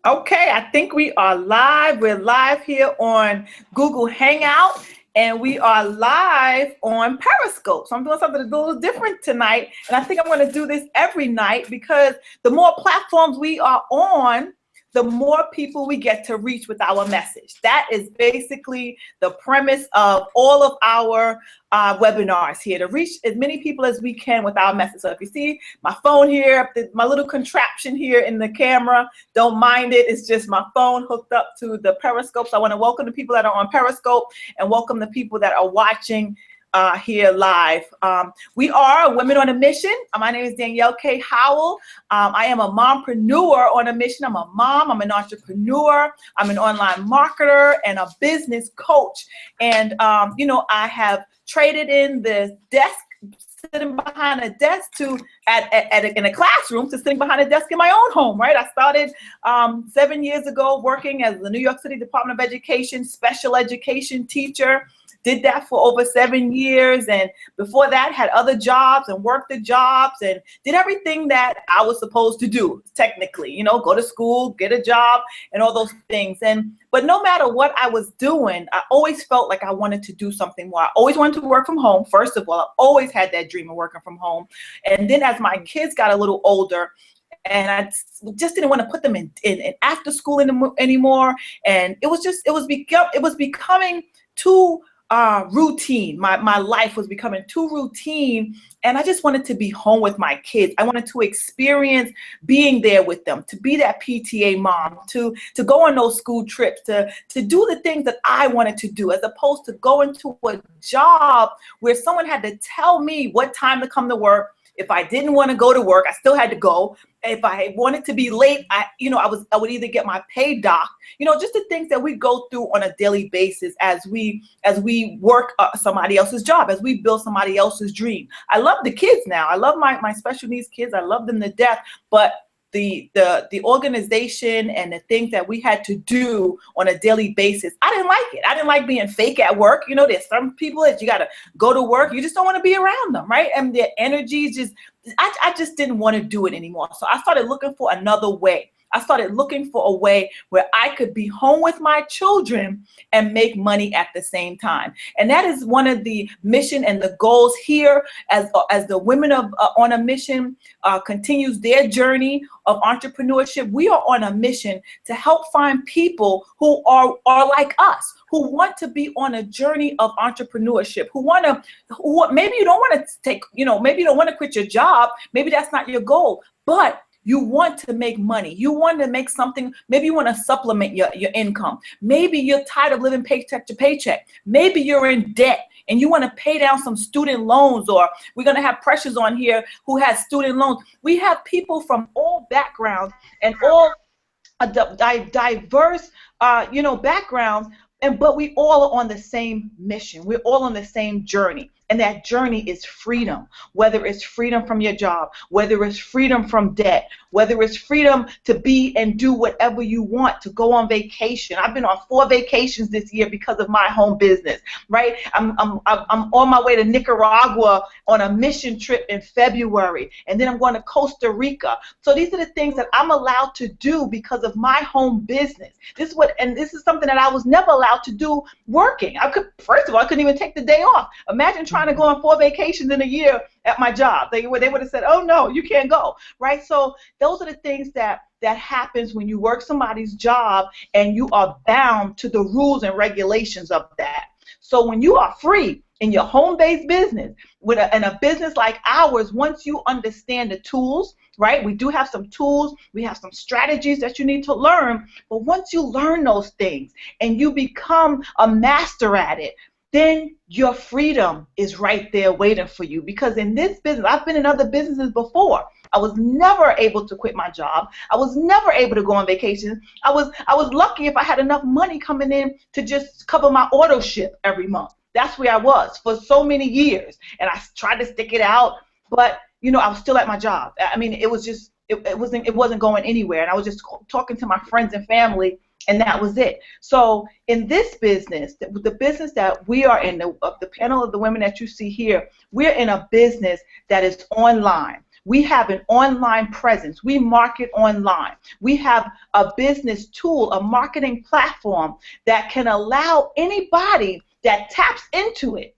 Okay, I think we are live. We're live here on Google Hangout and we are live on Periscope. So I'm doing something a little different tonight. And I think I'm going to do this every night because the more platforms we are on, the more people we get to reach with our message. That is basically the premise of all of our webinars here, to reach as many people as we can with our message. So if you see my phone here, my little contraption here in the camera, don't mind it. It's just my phone hooked up to the Periscope. So I want to welcome the people that are on Periscope and welcome the people that are watching here live. We are Women on a Mission. My name is Danielle Howell. I am a mompreneur on a mission. I'm a mom, I'm an entrepreneur, I'm an online marketer and a business coach. And, I have traded in the desk, sitting behind a desk to in a classroom to sitting behind a desk in my own home, right? I started 7 years ago working as the New York City Department of Education special education teacher. Did that for over 7 years, and before that had other jobs and worked the jobs and did everything that I was supposed to do, technically, go to school, get a job and all those things. But no matter what I was doing, I always felt like I wanted to do something more. I always wanted to work from home. First of all, I always had that dream of working from home. And then as my kids got a little older, and I just didn't want to put them in after school anymore. And it was becoming too routine. My life was becoming too routine, and I just wanted to be home with my kids. I wanted to experience being there with them, to be that PTA mom, to go on those school trips, to do the things that I wanted to do, as opposed to going to a job where someone had to tell me what time to come to work. If I didn't want to go to work, I still had to go. If I wanted to be late, I would either get my pay docked, just the things that we go through on a daily basis as we work somebody else's job, as we build somebody else's dream. I love the kids now. I love my special needs kids. I love them to death. But the organization and the things that we had to do on a daily basis, I didn't like it. I didn't like being fake at work. There's some people that you got to go to work, you just don't want to be around them, right? And their energy is just, I just didn't want to do it anymore. So I started looking for another way. I started looking for a way where I could be home with my children and make money at the same time. And that is one of the mission and the goals here as the Women on a Mission continues their journey of entrepreneurship. We are on a mission to help find people who are like us, who want to be on a journey of entrepreneurship, who maybe you don't want to maybe you don't want to quit your job. Maybe that's not your goal, but you want to make money. You want to make something. Maybe you want to supplement your income. Maybe you're tired of living paycheck to paycheck. Maybe you're in debt and you want to pay down some student loans, or we're going to have Precious on here who has student loans. We have people from all backgrounds and all diverse, backgrounds, but we all are on the same mission. We're all on the same journey. And that journey is freedom, whether it's freedom from your job, whether it's freedom from debt, whether it's freedom to be and do whatever you want, to go on vacation. I've been on 4 vacations this year because of my home business, right? I'm on my way to Nicaragua on a mission trip in February, and then I'm going to Costa Rica. So these are the things that I'm allowed to do because of my home business. This is something that I was never allowed to do working. First of all, I couldn't even take the day off. Imagine trying to go on 4 vacations in a year at my job. They would have said, oh no, you can't go, right? So those are the things that happens when you work somebody's job and you are bound to the rules and regulations of that. So when you are free in your home-based business, in a business like ours, once you understand the tools, right? We do have some tools, we have some strategies that you need to learn, but once you learn those things and you become a master at it, then your freedom is right there waiting for you. Because in this business, I've been in other businesses before. I was never able to quit my job. I was never able to go on vacation. I was lucky if I had enough money coming in to just cover my auto ship every month. That's where I was for so many years. And I tried to stick it out, but I was still at my job. I mean, it was just, it wasn't going anywhere. And I was just talking to my friends and family, and that was it. So in this business, the business that we are in, the panel of the women that you see here, we're in a business that is online. We have an online presence. We market online. We have a business tool, a marketing platform that can allow anybody that taps into it,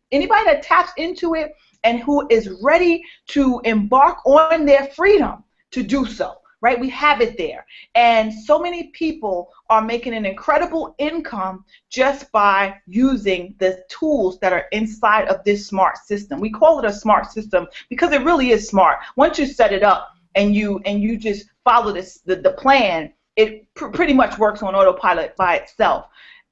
and who is ready to embark on their freedom to do so, right? We have it there. And so many people are making an incredible income just by using the tools that are inside of this smart system. We call it a smart system because it really is smart. Once you set it up and you just follow the plan, it pretty much works on autopilot by itself.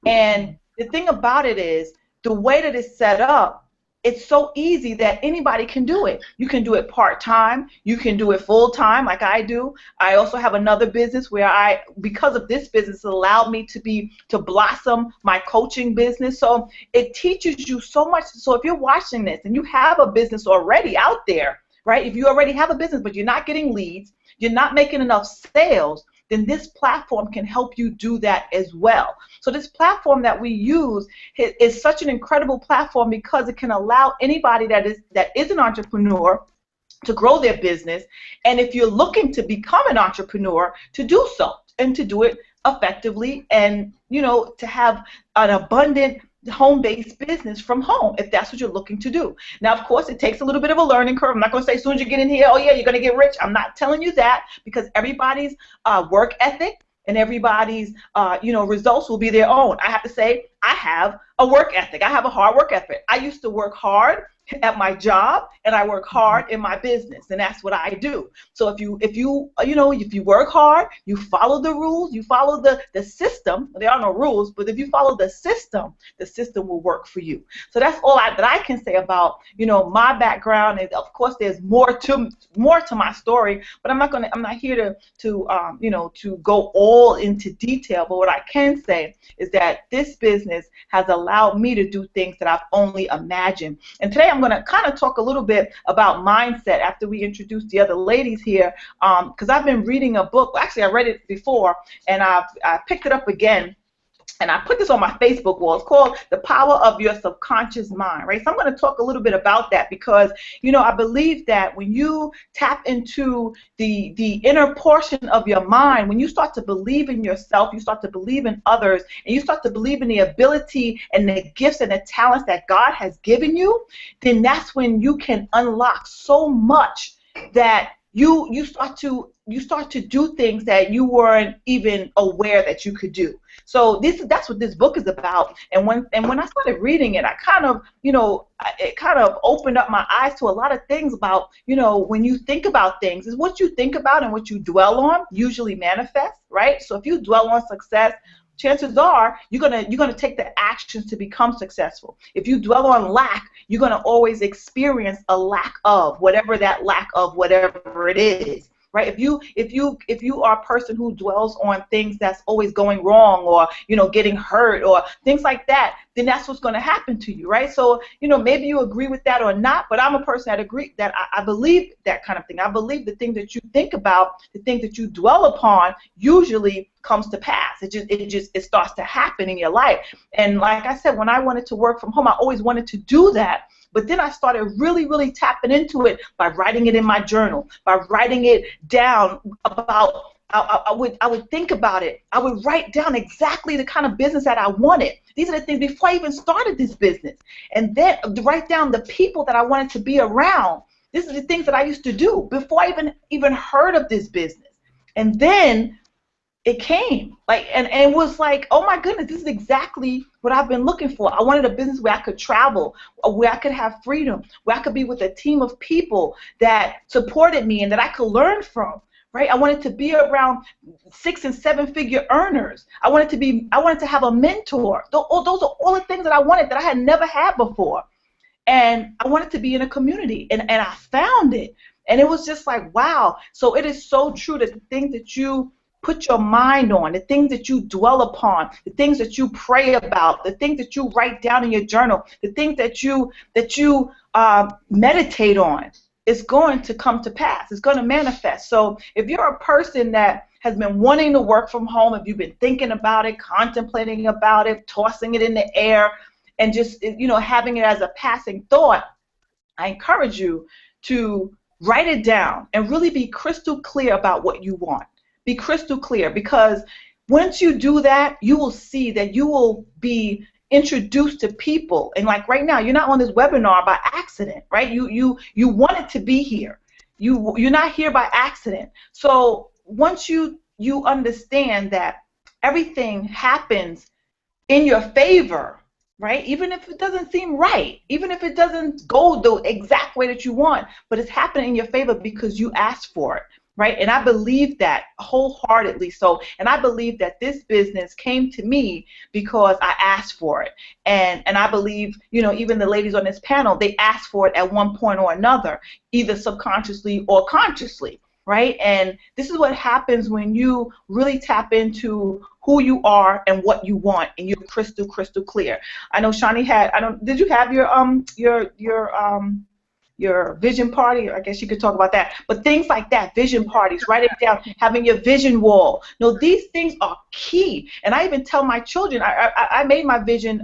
And the thing about it is, the way that it's set up, it's so easy that anybody can do it. You can do it part-time. You can do it full-time like I do. I also have another business where because of this business, it allowed me to blossom my coaching business. So it teaches you so much. So if you're watching this and you have a business already out there, right? If you already have a business but you're not getting leads, you're not making enough sales, then this platform can help you do that as well. So this platform that we use is such an incredible platform because it can allow anybody that is an entrepreneur to grow their business, and if you're looking to become an entrepreneur, to do so and to do it effectively, and to have an abundant home-based business from home, if that's what you're looking to do. Now, of course, it takes a little bit of a learning curve. I'm not going to say as soon as you get in here, oh yeah, you're going to get rich. I'm not telling you that, because everybody's work ethic and everybody's results will be their own. I have to say, I have a work ethic. I have a hard work ethic. I used to work hard at my job, and I work hard in my business, and that's what I do. So if you work hard, you follow the rules, you follow the system. There are no rules, but if you follow the system will work for you. So that's all that I can say about my background. And of course, there's more to my story, but I'm not here to go all into detail. But what I can say is that this business has allowed me to do things that I've only imagined. And today I'm going to kind of talk a little bit about mindset after we introduce the other ladies here, because I've been reading a book. Actually, I read it before, and I picked it up again. And I put this on my Facebook wall. It's called The Power of Your Subconscious Mind, right? So I'm going to talk a little bit about that because, I believe that when you tap into the inner portion of your mind, when you start to believe in yourself, you start to believe in others, and you start to believe in the ability and the gifts and the talents that God has given you, then that's when you can unlock so much that you start to do things that you weren't even aware that you could do. So that's what this book is about. And when I started reading it, I kind of, it kind of opened up my eyes to a lot of things about, when you think about things, is what you think about and what you dwell on usually manifests, right? So if you dwell on success, chances are you're gonna take the actions to become successful. If you dwell on lack, you're gonna always experience a lack of whatever it is. Right? If you are a person who dwells on things that's always going wrong, or getting hurt or things like that, then that's what's going to happen to you, right? So maybe you agree with that or not, but I'm a person that I believe that kind of thing. I believe the things that you think about, the things that you dwell upon, usually comes to pass. It starts to happen in your life. And like I said, when I wanted to work from home, I always wanted to do that. But then I started really, really tapping into it by writing it in my journal, by writing it down about. I would think about it. I would write down exactly the kind of business that I wanted. These are the things before I even started this business. And then write down the people that I wanted to be around. These are the things that I used to do before I even heard of this business. And then it came, and it was like, oh my goodness, this is exactly what I've been looking for. I wanted a business where I could travel, where I could have freedom, where I could be with a team of people that supported me and that I could learn from. Right? I wanted to be around 6- and 7-figure earners. I wanted to have a mentor. Those are all the things that I wanted that I had never had before. And I wanted to be in a community, and I found it. And it was just like, wow. So it is so true that the things that you put your mind on, the things that you dwell upon, the things that you pray about, the things that you write down in your journal, the things that you meditate on, is going to come to pass. It's going to manifest. So if you're a person that has been wanting to work from home, if you've been thinking about it, contemplating about it, tossing it in the air, and just having it as a passing thought, I encourage you to write it down and really be crystal clear about what you want. Be crystal clear, because once you do that, you will see that you will be introduced to people. And like right now, you're not on this webinar by accident, right? You wanted to be here. You're not here by accident. So once you understand that everything happens in your favor, right? Even if it doesn't seem right, even if it doesn't go the exact way that you want, but it's happening in your favor because you asked for it, right? And I believe that wholeheartedly. So, and I believe that this business came to me because I asked for it. And I believe, you know, even the ladies on this panel, they asked for it at one point or another, either subconsciously or consciously, right? And this is what happens when you really tap into who you are and what you want, and you're crystal clear. I know Shani had, I don't, did you have your vision party? I guess you could talk about that. But things like that, vision parties, write it down, having your vision wall. No, these things are key. And I even tell my children, I made my vision,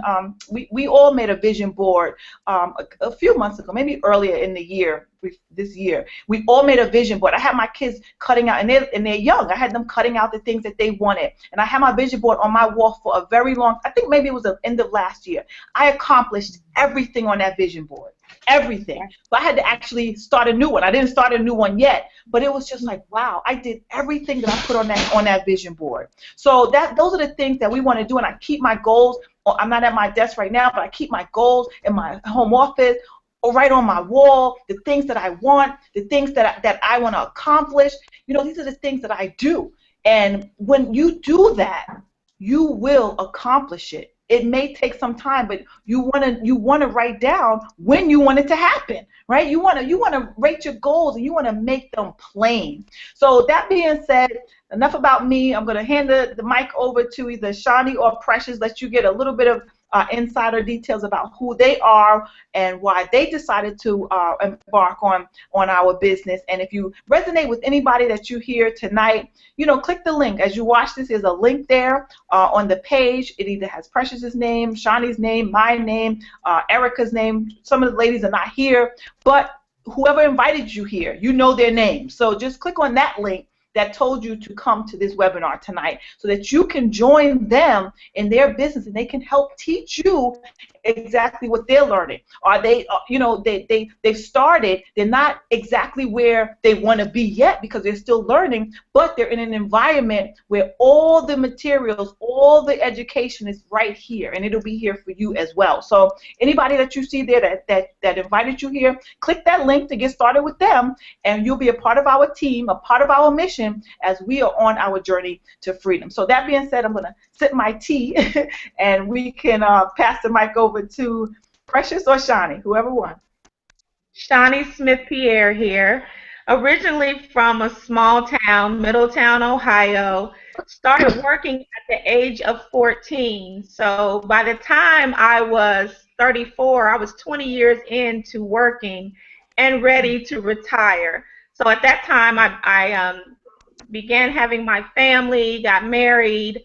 we all made a vision board a few months ago, maybe earlier in the year, this year. We all made a vision board. I had my kids cutting out, and they're young. I had them cutting out the things that they wanted. And I had my vision board on my wall for a very long, I think maybe it was the end of last year. I accomplished everything on that vision board. Everything. So I had to actually start a new one. I didn't start a new one yet, but it was just like, wow, I did everything that I put on that vision board. So those are the things that we want to do, and I keep my goals. I'm not at my desk right now, but I keep my goals in my home office or right on my wall, the things that I want, the things that I want to accomplish. You know, these are the things that I do. And when you do that, you will accomplish it. It may take some time, but you want to write down when you want it to happen, right? You want to rate your goals, and you want to make them plain. So that being said, enough about me. I'm going to hand the mic over to either Shani or Precious, let you get a little bit of insider details about who they are and why they decided to embark on our business. And if you resonate with anybody that you hear tonight, you know, click the link. As you watch this, there's a link there on the page. It either has Precious's name, Shani's name, my name, Erica's name. Some of the ladies are not here, but whoever invited you here, you know their name. So just click on that link that told you to come to this webinar tonight, so that you can join them in their business, and they can help teach you exactly what they're learning. Are they, you know, they've started, they're not exactly where they want to be yet because they're still learning, but they're in an environment where all the materials, all the education is right here, and it'll be here for you as well. So anybody that you see there that invited you here, click that link to get started with them, and you'll be a part of our team, a part of our mission as we are on our journey to freedom. So that being said, I'm going to sip my tea and we can pass the mic over to Precious or Shani, whoever wants. Shawnee Smith-Pierre here, originally from a small town, Middletown, Ohio. Started working at the age of 14. So by the time I was 34, I was 20 years into working and ready to retire. So at that time, I began having my family, got married,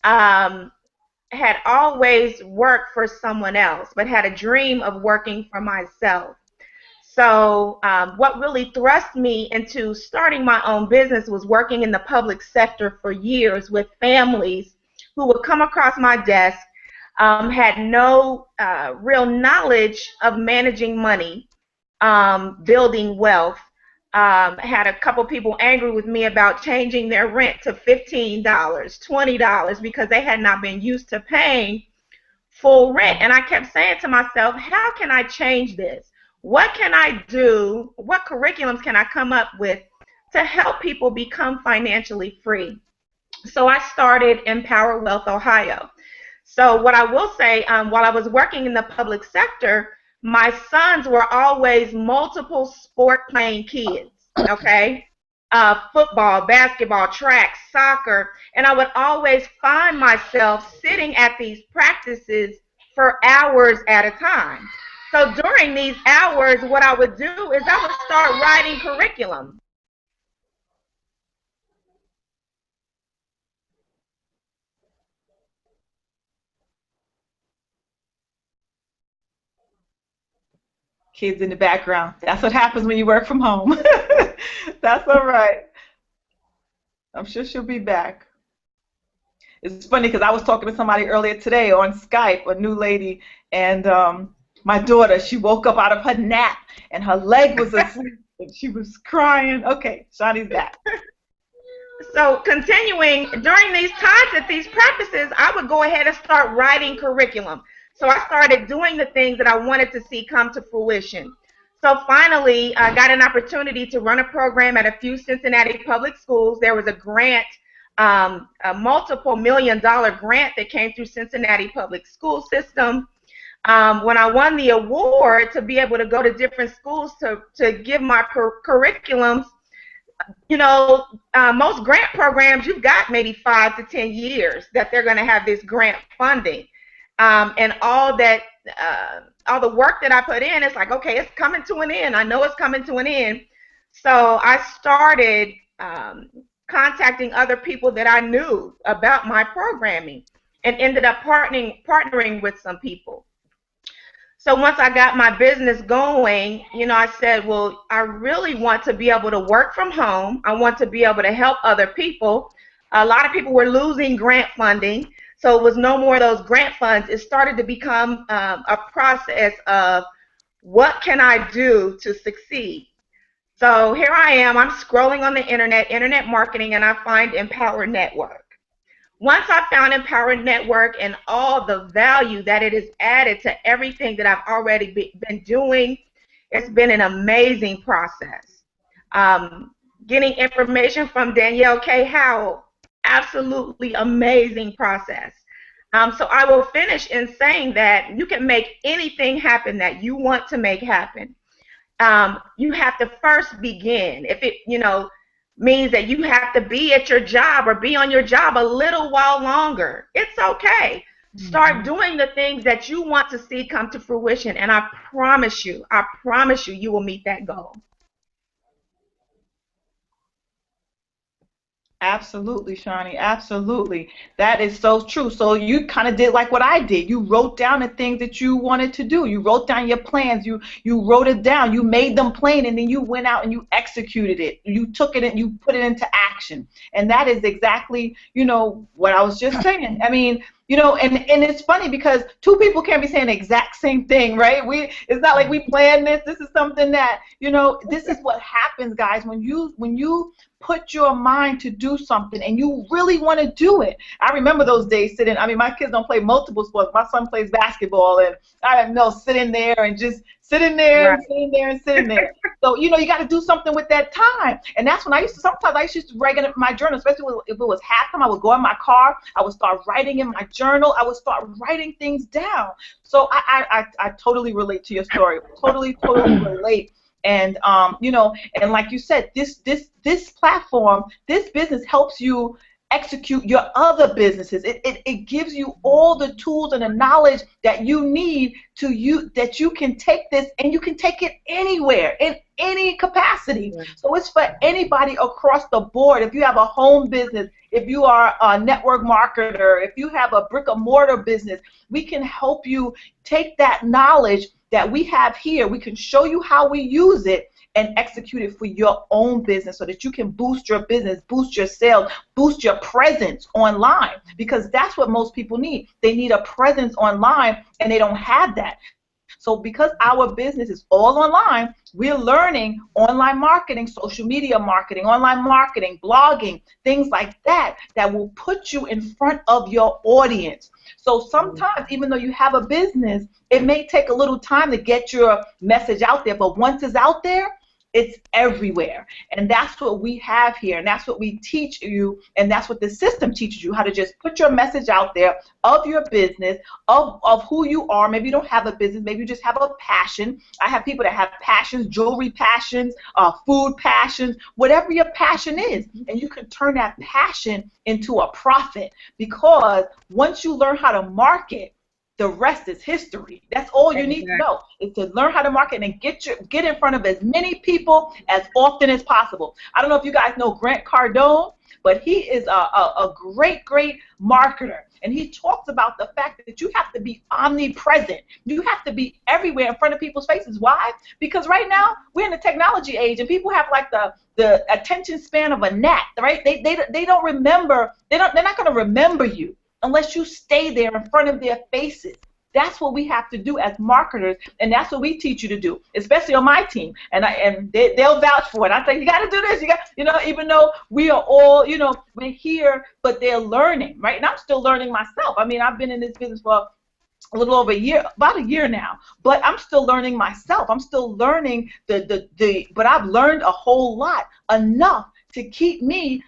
had always worked for someone else, but had a dream of working for myself. So what really thrust me into starting my own business was working in the public sector for years with families who would come across my desk, had no real knowledge of managing money, building wealth. Had a couple people angry with me about changing their rent to $15, $20 because they had not been used to paying full rent. And I kept saying to myself, how can I change this? What can I do? What curriculums can I come up with to help people become financially free? So I started Empower Wealth Ohio. So what I will say, while I was working in the public sector, my sons were always multiple sport playing kids, okay? Football, basketball, track, soccer, and I would always find myself sitting at these practices for hours at a time. So during these hours, what I would do is I would start writing curriculum. Kids in the background. That's what happens when you work from home. That's all right. I'm sure she'll be back. It's funny because I was talking to somebody earlier today on Skype, a new lady, and my daughter, she woke up out of her nap and her leg was asleep and she was crying. Okay, Shawnee's back. So continuing, during these times at these practices, I would go ahead and start writing curriculum. So I started doing the things that I wanted to see come to fruition. So finally, I got an opportunity to run a program at a few Cincinnati public schools. There was a grant, a multiple $1 million grant that came through Cincinnati public school system. When I won the award to be able to go to different schools to give my curriculums, you know, most grant programs, you've got maybe 5 to 10 years that they're going to have this grant funding. And all the work that I put in, it's like, okay, it's coming to an end. I know it's coming to an end. So I started contacting other people that I knew about my programming and ended up partnering with some people. So once I got my business going, you know, I said, well, I really want to be able to work from home. I want to be able to help other people. A lot of people were losing grant funding, so it was no more of those grant funds. It started to become a process of what can I do to succeed? So here I am. I'm scrolling on the internet marketing, and I find Empower Network. Once I found Empower Network and all the value that it has added to everything that I've already been doing, it's been an amazing process. Getting information from Danielle Howell, absolutely amazing process. So I will finish in saying that you can make anything happen that you want to make happen. You have to first begin. If it, you know, means that you have to be at your job or be on your job a little while longer, it's okay. Start doing the things that you want to see come to fruition, and I promise you, you will meet that goal. Absolutely, Shawnee. Absolutely. That is so true. So you kind of did like what I did. You wrote down the things that you wanted to do. You wrote down your plans. You wrote it down. You made them plain, and then you went out and you executed it. You took it and you put it into action. And that is exactly, you know, what I was just saying. I mean, you know, and it's funny because two people can't be saying the exact same thing, right? It's not like we planned this. This is something that, you know, this is what happens, guys, when you put your mind to do something and you really want to do it. I remember those days sitting, I mean, my kids don't play multiple sports. My son plays basketball, and I know sitting there and just sitting there and sitting there and sitting there. So, you know, you got to do something with that time. And that's when sometimes I used to write in my journal, especially if it was halftime. I would go in my car, I would start writing in my journal, I would start writing things down. So I totally relate to your story, totally relate. And you know, and like you said, this platform, this business helps you execute your other businesses. It gives you all the tools and the knowledge that you need that you can take this and you can take it anywhere in any capacity. So it's for anybody across the board. If you have a home business, if you are a network marketer, if you have a brick and mortar business, we can help you take that knowledge that we have here. We can show you how we use it and execute it for your own business so that you can boost your business, boost your sales, boost your presence online, because that's what most people need. They need a presence online, and they don't have that. So because our business is all online, we're learning online marketing, social media marketing, online marketing, blogging, things like that, that will put you in front of your audience. So sometimes, even though you have a business, it may take a little time to get your message out there, but once it's out there, it's everywhere. And that's what we have here, and that's what we teach you, and that's what the system teaches you, how to just put your message out there of your business, of who you are. Maybe you don't have a business, maybe you just have a passion. I have people that have passions, jewelry passions, food passions, whatever your passion is, and you can turn that passion into a profit, because once you learn how to market, the rest is history. That's all you need to know, is to learn how to market and get in front of as many people as often as possible. I don't know if you guys know Grant Cardone, but he is a great marketer. And he talks about the fact that you have to be omnipresent. You have to be everywhere in front of people's faces. Why? Because right now we're in the technology age, and people have like the attention span of a gnat, right? They don't remember. They're not going to remember you unless you stay there in front of their faces. That's what we have to do as marketers, and that's what we teach you to do, especially on my team. And they'll vouch for it. I say, you got to do this. Even though we are all, we're here, but they're learning, right? And I'm still learning myself. I mean, I've been in this business for a little over a year, about a year now, but I'm still learning myself. I'm still learning but I've learned a whole lot, enough to keep me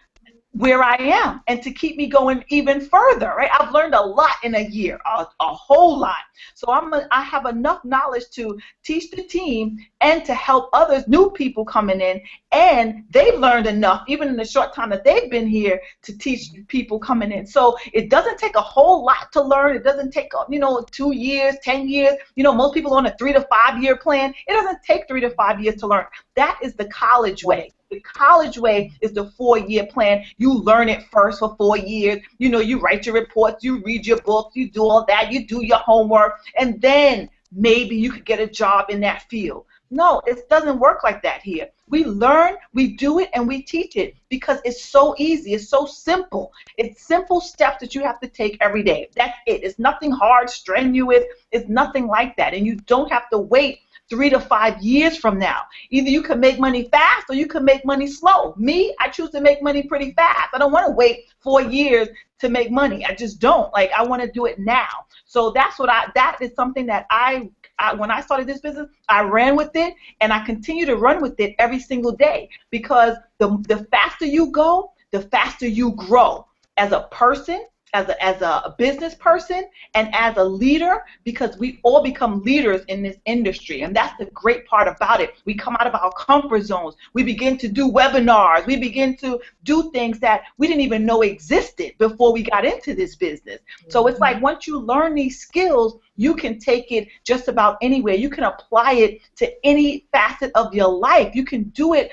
where I am and to keep me going even further, right? I've learned a lot in a year, a whole lot. So I have enough knowledge to teach the team and to help others, new people coming in, and they've learned enough, even in the short time that they've been here, to teach people coming in. So it doesn't take a whole lot to learn. It doesn't take, 2 years, 10 years. Most people on a 3 to 5 year plan. It doesn't take 3 to 5 years to learn. That is the college way. The college way is the 4-year plan. You learn it first for 4 years. You write your reports, you read your books, you do all that, you do your homework, and then maybe you could get a job in that field. No, it doesn't work like that here. We learn, we do it, and we teach it because it's so easy. It's so simple. It's simple steps that you have to take every day. That's it. It's nothing hard, strenuous. It's nothing like that. And you don't have to wait 3 to 5 years from now. Either you can make money fast or you can make money slow. Me, I choose to make money pretty fast. I don't want to wait 4 years to make money. I just don't. Like, I want to do it now. So that is something that I when I started this business, I ran with it, and I continue to run with it every single day, because the faster you go, the faster you grow as a person, as a business person, and as a leader, because we all become leaders in this industry. And that's the great part about it. We come out of our comfort zones. We begin to do webinars. We begin to do things that we didn't even know existed before we got into this business. So it's like, once you learn these skills, you can take it just about anywhere. You can apply it to any facet of your life. You can do it,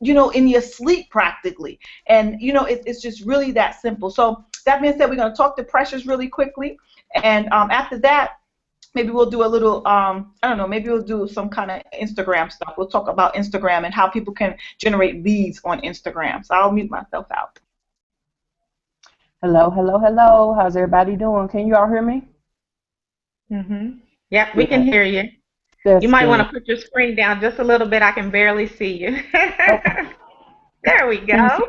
in your sleep practically. And, it's just really that simple. So that being said, we're going to talk to Precious really quickly. And after that, maybe we'll do a little, I don't know, maybe we'll do some kind of Instagram stuff. We'll talk about Instagram and how people can generate leads on Instagram. So I'll mute myself out. Hello, hello, hello. How's everybody doing? Can you all hear me? Mm-hmm. Yep, we can hear you. That's you might good. want to put your screen down just a little bit. I can barely see you. Okay. There we go.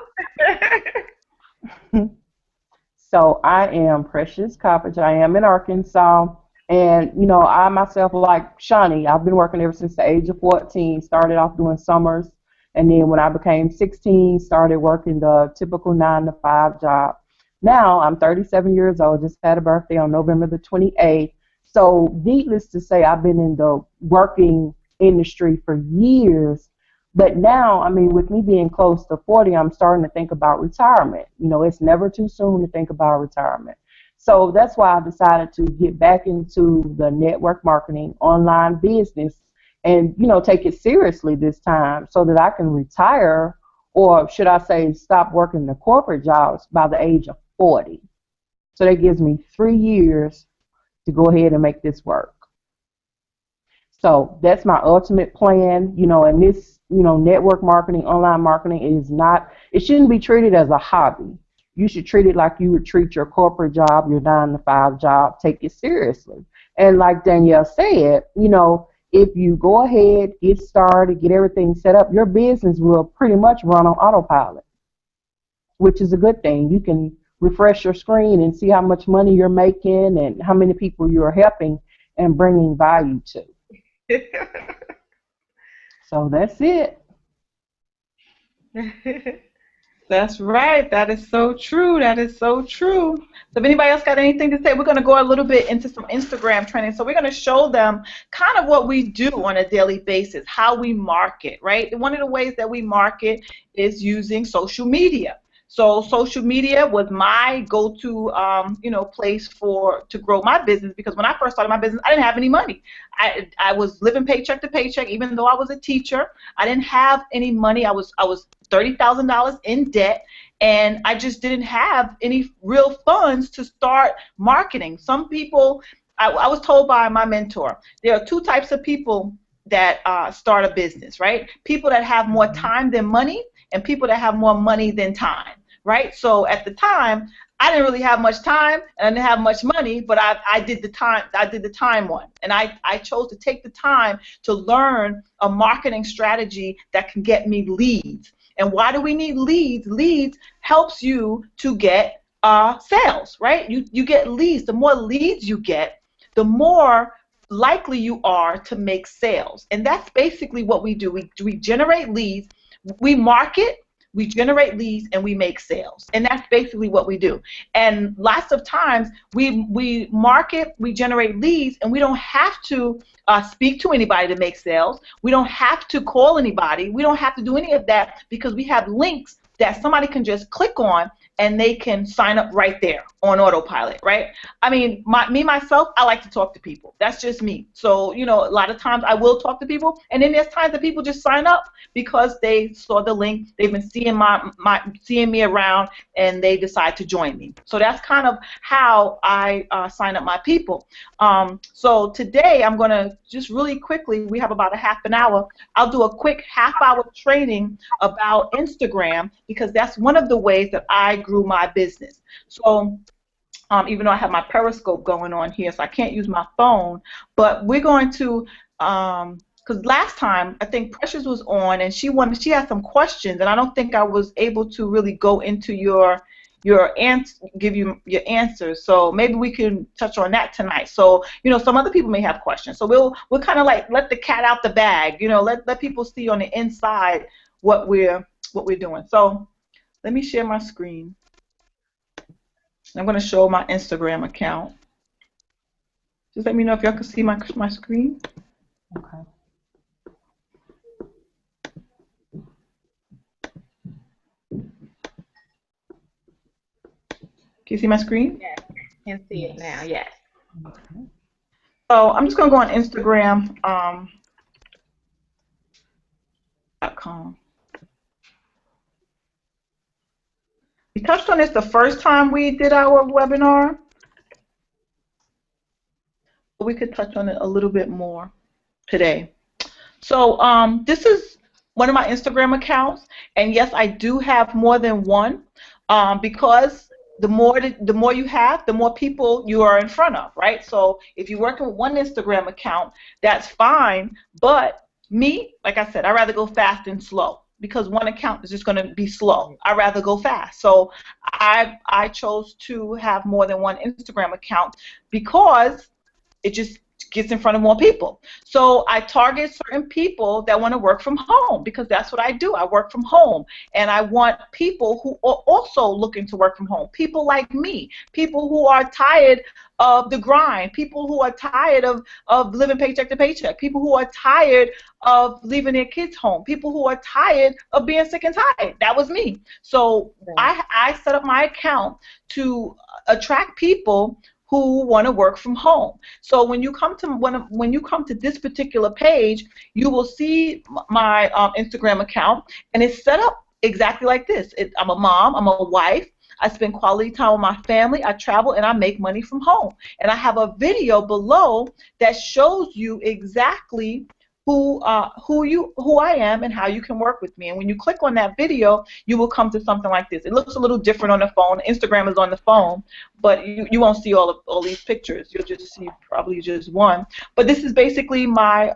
So I am Precious Coppage. I am in Arkansas. And, I myself, like Shawnee, I've been working ever since the age of 14. Started off doing summers. And then when I became 16, started working the typical 9-to-5 job. Now I'm 37 years old. Just had a birthday on November the 28th. So needless to say, I've been in the working industry for years. But now, I mean, with me being close to 40, I'm starting to think about retirement. It's never too soon to think about retirement. So that's why I decided to get back into the network marketing online business and, take it seriously this time so that I can retire, or should I say stop working the corporate jobs by the age of 40. So that gives me 3 years to go ahead and make this work. So that's my ultimate plan, and this, network marketing, online marketing it shouldn't be treated as a hobby. You should treat it like you would treat your corporate job, your 9-to-5 job. Take it seriously. And like Danielle said, if you go ahead, get started, get everything set up, your business will pretty much run on autopilot, which is a good thing. You can refresh your screen and see how much money you're making and how many people you're helping and bringing value to. So that's it. That's right. That is so true. That is so true. So if anybody else got anything to say, we're going to go a little bit into some Instagram training. So we're going to show them kind of what we do on a daily basis, how we market, right? One of the ways that we market is using social media. So social media was my go-to, place to grow my business, because when I first started my business, I didn't have any money. I was living paycheck to paycheck, even though I was a teacher. I didn't have any money. I was $30,000 in debt, and I just didn't have any real funds to start marketing. Some people, I was told by my mentor, there are two types of people that start a business, right? People that have more time than money, and people that have more money than time, right? So at the time, I didn't really have much time and I didn't have much money, but I did the time one, and I chose to take the time to learn a marketing strategy that can get me leads. And why do we need leads? Leads helps you to get sales, right? You get leads. The more leads you get, the more likely you are to make sales. And that's basically what we do. We generate leads, we market, we generate leads, and we make sales. And that's basically what we do. And lots of times we market, we generate leads, and we don't have to speak to anybody to make sales. We don't have to call anybody. We don't have to do any of that because we have links that somebody can just click on and they can sign up right there on autopilot, right? I mean, myself, I like to talk to people. That's just me. So, you know, a lot of times I will talk to people, and then there's times that people just sign up because they saw the link, they've been seeing seeing me around, and they decide to join me. So that's kind of how I sign up my people. So today I'm going to just really quickly, we have about a half an hour, I'll do a quick half-hour training about Instagram, because that's one of the ways that I grew my business. So even though I have my Periscope going on here, so I can't use my phone, but we're going to, because last time I think Precious was on and she had some questions, and I don't think I was able to really go into give you your answers. So maybe we can touch on that tonight. So, you know, some other people may have questions. So we'll kind of like let the cat out the bag, you know, let people see on the inside what we're doing. So let me share my screen. I'm going to show my Instagram account. Just let me know if y'all can see my screen. Okay. Can you see my screen? Yes, I can see it now, yes. Okay. So I'm just going to go on Instagram. .com. We touched on this the first time we did our webinar. But we could touch on it a little bit more today. So this is one of my Instagram accounts, and yes, I do have more than one, because the more you have, the more people you are in front of, right? So if you're working with one Instagram account, that's fine, but me, like I said, I'd rather go fast and slow, because one account is just going to be slow. I'd rather go fast. So I chose to have more than one Instagram account because it just gets in front of more people. So I target certain people that want to work from home, because that's what I do. I work from home, and I want people who are also looking to work from home, people like me, people who are tired of the grind, people who are tired of living paycheck to paycheck, people who are tired of leaving their kids home, people who are tired of being sick and tired. That was me. So I set up my account to attract people who want to work from home. So when you come to this particular page, you will see my Instagram account, and it's set up exactly like this. I'm a mom, I'm a wife, I spend quality time with my family, I travel, and I make money from home. And I have a video below that shows you exactly who I am and how you can work with me. And when you click on that video, you will come to something like this. It looks a little different on the phone. Instagram is on the phone, but you won't see all these pictures. You'll just see probably just one. But this is basically my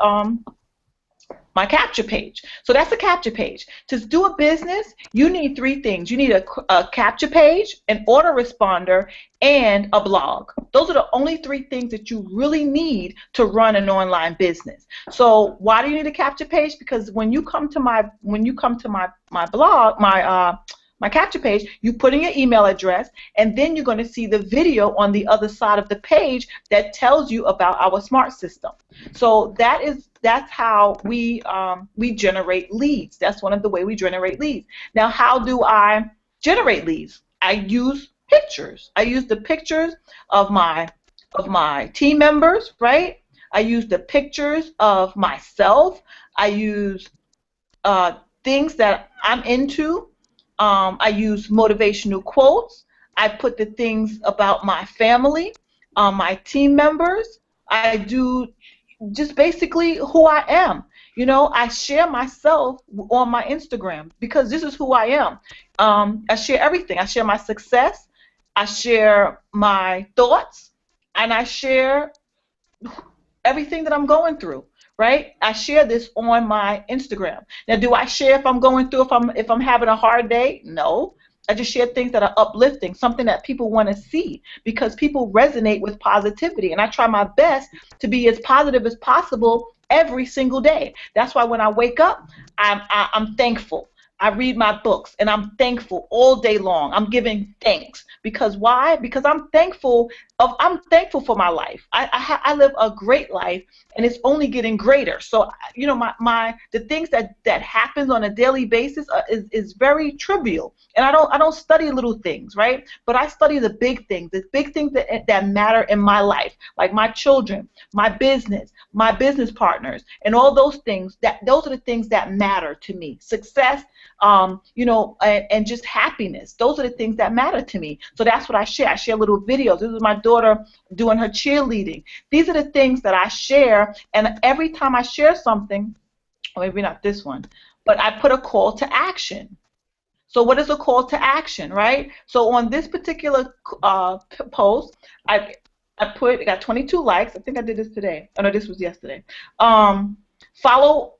my capture page. So that's a capture page. To do a business, you need three things. You need a capture page, an autoresponder, and a blog. Those are the only three things that you really need to run an online business. So why do you need a capture page? Because when you come to my blog, my capture page, you put in your email address, and then you're going to see the video on the other side of the page that tells you about our smart system. So that's how we generate leads. That's one of the ways we generate leads. Now, how do I generate leads? I use pictures. I use the pictures of my team members, right? I use the pictures of myself. I use things that I'm into. I use motivational quotes. I put the things about my family, my team members. I do just basically who I am. You know, I share myself on my Instagram because this is who I am. I share everything. I share my success. I share my thoughts, and I share everything that I'm going through, right? I share this on my Instagram. Now, do I share if I'm going through, if I'm having a hard day? No. I just share things that are uplifting, something that people want to see because people resonate with positivity. And I try my best to be as positive as possible every single day. That's why when I wake up, I'm thankful. I read my books and I'm thankful all day long. I'm giving thanks because why? Because I'm thankful for my life. I live a great life and it's only getting greater. So you know the things that happens on a daily basis is very trivial. And I don't study little things, right? But I study the big things that matter in my life, like my children, my business partners, and all those things. Those are the things that matter to me. Success, you know, and just happiness. Those are the things that matter to me. So that's what I share. I share little videos. This is my daughter doing her cheerleading. These are the things that I share, and every time I share something, or maybe not this one, but I put a call to action. So what is a call to action, right? So on this particular post, I got 22 likes. I think I did this today. Oh no, this was yesterday. Follow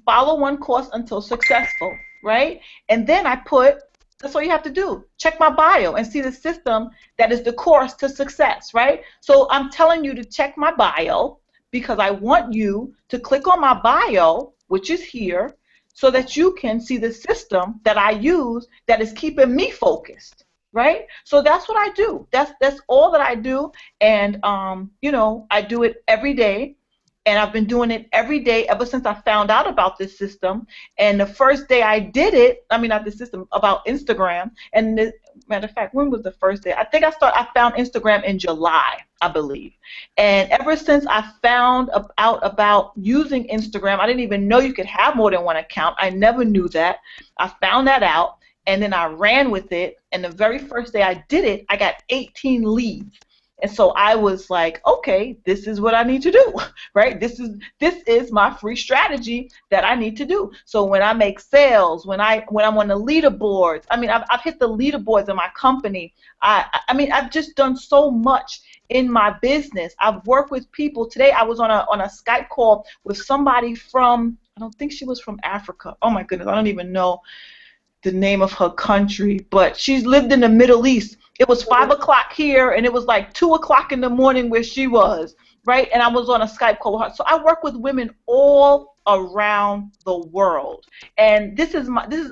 one course until successful, right? And then I put, that's all you have to do. Check my bio and see the system that is the course to success, right? So I'm telling you to check my bio because I want you to click on my bio, which is here, so that you can see the system that I use that is keeping me focused, right? So that's what I do. That's all that I do, and you know, I do it every day, and I've been doing it every day ever since I found out about this system. And the first day I did it, I mean not the system, about Instagram. And matter of fact, when was the first day? I think I found Instagram in July, I believe. And ever since I found out about using Instagram, I didn't even know you could have more than one account. I never knew that. I found that out, and then I ran with it. And the very first day I did it, I got 18 leads. And so I was like, okay, this is what I need to do, right? This is my free strategy that I need to do. So when I make sales, when I'm on the leaderboards, I mean, I've hit the leaderboards in my company. I mean, I've just done so much in my business. I've worked with people. Today I was on a Skype call with somebody from, I don't think she was from Africa. Oh my goodness, I don't even know the name of her country, but she's lived in the Middle East. It was 5 o'clock here, and it was like 2 o'clock in the morning where she was, right? And I was on a Skype call with her. So I work with women all around the world, and this has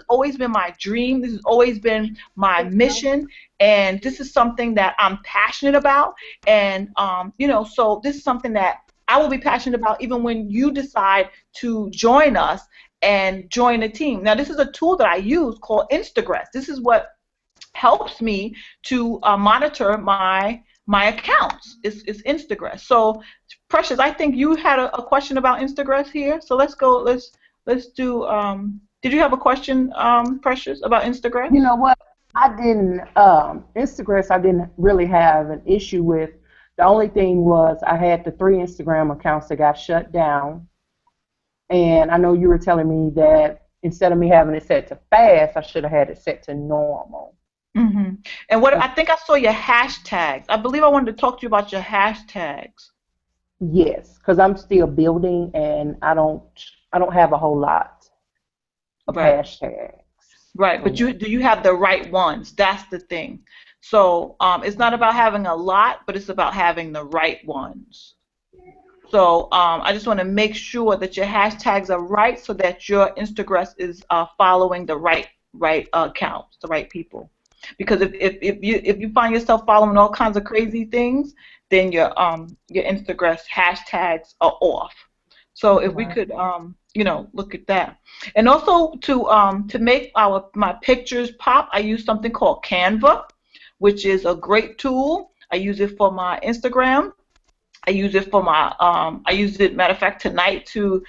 always been my dream. This has always been my mission, and this is something that I'm passionate about. And you know, so this is something that I will be passionate about even when you decide to join us and join a team. Now, this is a tool that I use called Instagress. This is what helps me to monitor my accounts. It's Instagress. So, Precious, I think you had a question about Instagress here. So let's go. Let's do. Did you have a question, Precious, about Instagress? You know what? I didn't. Instagress, I didn't really have an issue with. The only thing was I had the 3 Instagram accounts that got shut down. And I know you were telling me that instead of me having it set to fast, I should have had it set to normal. Mm-hmm. And what I think I saw your hashtags. I believe I wanted to talk to you about your hashtags. Yes, because I'm still building, and I don't have a whole lot of hashtags. Right, but do you have the right ones? That's the thing. So it's not about having a lot, but it's about having the right ones. So I just want to make sure that your hashtags are right, so that your Instagress is following the right accounts, the right people. Because if you find yourself following all kinds of crazy things, then your Instagress hashtags are off. So if we could you know, look at that. And also to make my pictures pop, I use something called Canva, which is a great tool. I use it for my Instagram. I use it for my, matter of fact, tonight to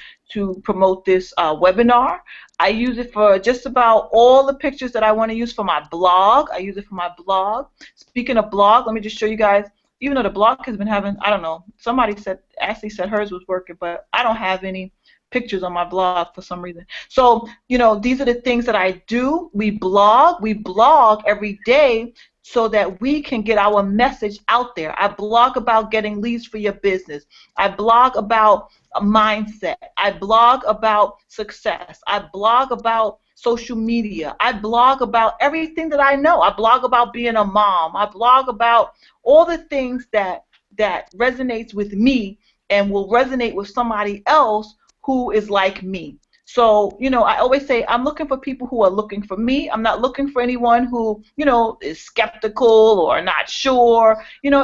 promote this webinar. I use it for just about all the pictures that I want to use for my blog. I use it for my blog. Speaking of blog, let me just show you guys. Even though the blog has been having, I don't know, somebody said, Ashley said hers was working, but I don't have any pictures on my blog for some reason. So, you know, these are the things that I do. We blog every day so that we can get our message out there. I blog about getting leads for your business. I blog about a mindset. I blog about success. I blog about social media. I blog about everything that I know. I blog about being a mom. I blog about all the things that resonates with me and will resonate with somebody else who is like me. So, you know, I always say I'm looking for people who are looking for me. I'm not looking for anyone who, you know, is skeptical or not sure. You know,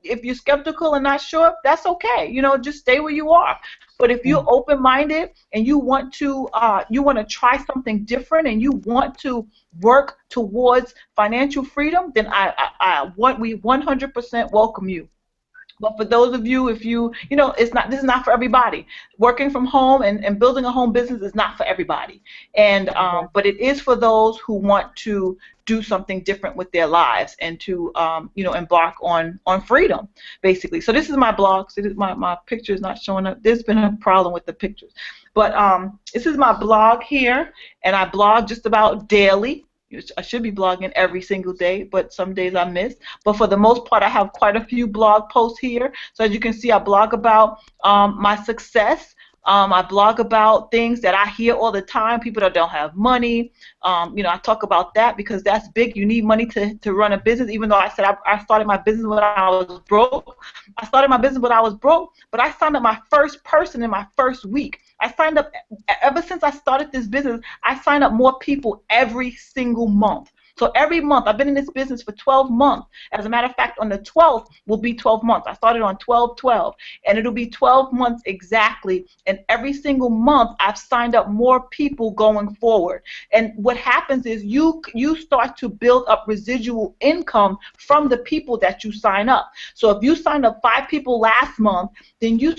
if you're skeptical and not sure, that's okay. You know, just stay where you are. But if you're open-minded and you want to try something different and you want to work towards financial freedom, then we 100% welcome you. But for those of you, if you know, this is not for everybody. Working from home and building a home business is not for everybody. And but it is for those who want to do something different with their lives and to you know, embark on freedom, basically. So this is my blog. So my picture is not showing up. There's been a problem with the pictures. But this is my blog here, and I blog just about daily. I should be blogging every single day, but some days I miss. But for the most part, I have quite a few blog posts here. So as you can see, I blog about my success. I blog about things that I hear all the time, people that don't have money. You know, I talk about that because that's big. You need money to run a business, even though I said I started my business when I was broke. I started my business when I was broke, but I signed up my first person in my first week. I signed up, ever since I started this business, I signed up more people every single month. So every month, I've been in this business for 12 months. As a matter of fact, on the 12th will be 12 months. I started on 12/12, and it'll be 12 months exactly. And every single month, I've signed up more people going forward. And what happens is you start to build up residual income from the people that you sign up. So if you signed up 5 people last month, then you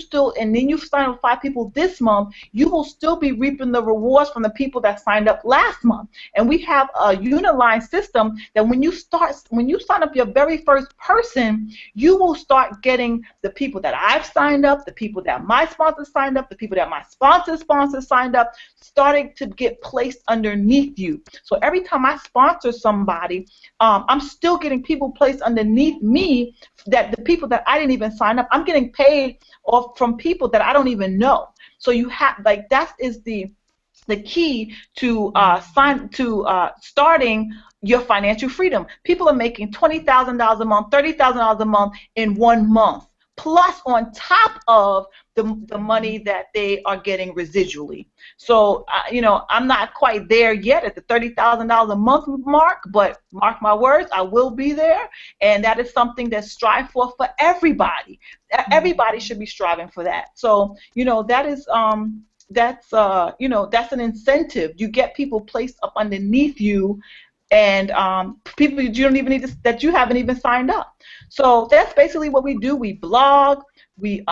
sign up 5 people this month, you will still be reaping the rewards from the people that signed up last month. And we have a uniline system that when you sign up your very first person, you will start getting the people that I've signed up, the people that my sponsors signed up, the people that my sponsors signed up, starting to get placed underneath you. So every time I sponsor somebody, I'm still getting people placed underneath me, that the people that I didn't even sign up, I'm getting paid off from people that I don't even know. So you have, like, that is the key to starting your financial freedom. People are making $20,000 a month, $30,000 a month in 1 month, plus on top of the money that they are getting residually. So, you know, I'm not quite there yet at the $30,000 a month mark, but mark my words, I will be there, and that is something that's strive for everybody. Everybody should be striving for that. So, you know, that is you know, that's an incentive. You get people placed up underneath you, and people you don't even need that you haven't even signed up. So that's basically what we do. We blog. We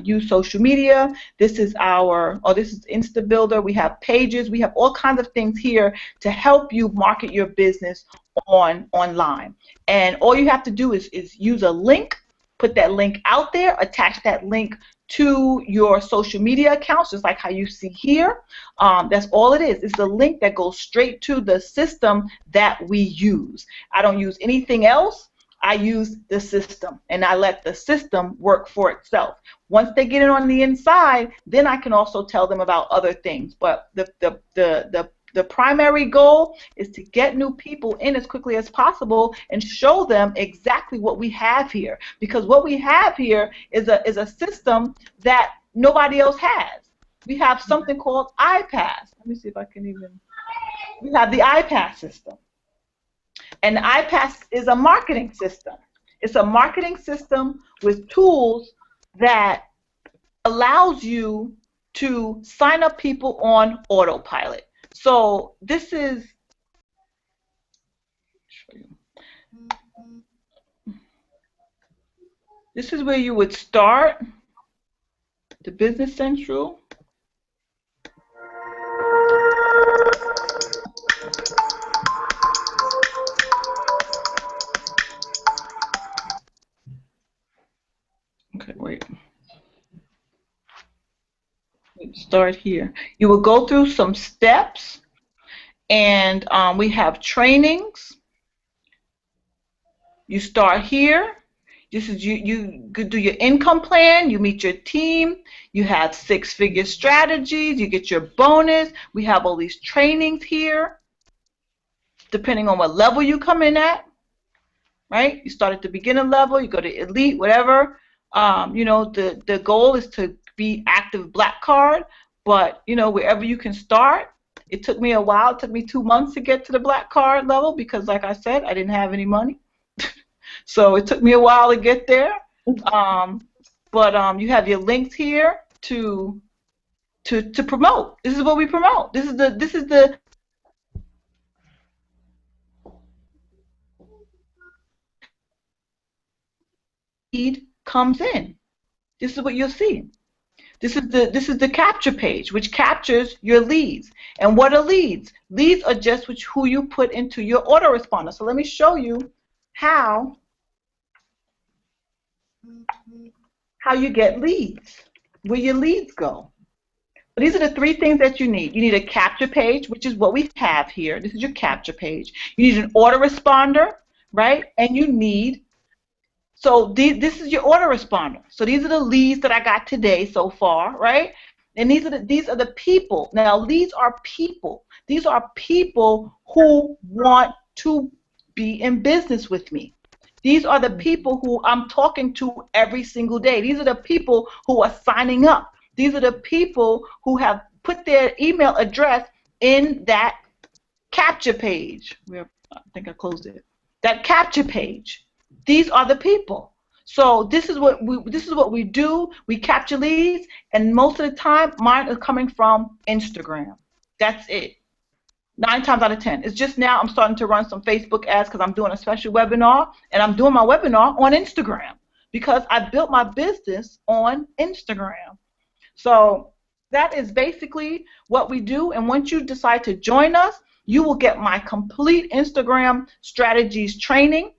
use social media. This is this is Insta Builder. We have pages. We have all kinds of things here to help you market your business online. And all you have to do is use a link, put that link out there, attach that link to your social media accounts, just like how you see here. That's all it is. It's the link that goes straight to the system that we use. I don't use anything else. I use the system, and I let the system work for itself. Once they get it on the inside, then I can also tell them about other things. But the primary goal is to get new people in as quickly as possible and show them exactly what we have here. Because what we have here is a system that nobody else has. We have something called iPass. Let me see if I can even. We have the iPass system. And the iPass is a marketing system. It's a marketing system with tools that allows you to sign up people on autopilot. So this is, where you would start the Business Central. start here. You will go through some steps, and we have trainings. You start here. This is you do your income plan, you meet your team, you have 6-figure strategies, you get your bonus. We have all these trainings here, depending on what level you come in at, right? You start at the beginner level, you go to elite, whatever. You know, the goal is to be active black card, but you know, wherever you can start. It took me a while. It took me 2 months to get to the black card level because, like I said, I didn't have any money. So it took me a while to get there. But you have your links here to promote. This is what we promote. This is the lead comes in. This is what you'll see. This is the capture page, which captures your leads. And what are leads? Leads are just who you put into your autoresponder. So let me show you how you get leads, where your leads go. These are the 3 things that you need. You need a capture page, which is what we have here. This is your capture page. You need an autoresponder, right? And you need, this is your autoresponder. So these are the leads that I got today so far, right? And these are the people. Now, leads are people. These are people who want to be in business with me. These are the people who I'm talking to every single day. These are the people who are signing up. These are the people who have put their email address in that capture page. I think I closed it. That capture page. These are the people. So this is what we do. We capture leads, and most of the time, mine are coming from Instagram. That's it. 9 times out of 10. It's just now I'm starting to run some Facebook ads because I'm doing a special webinar, and I'm doing my webinar on Instagram because I built my business on Instagram. So that is basically what we do, and once you decide to join us, you will get my complete Instagram strategies training.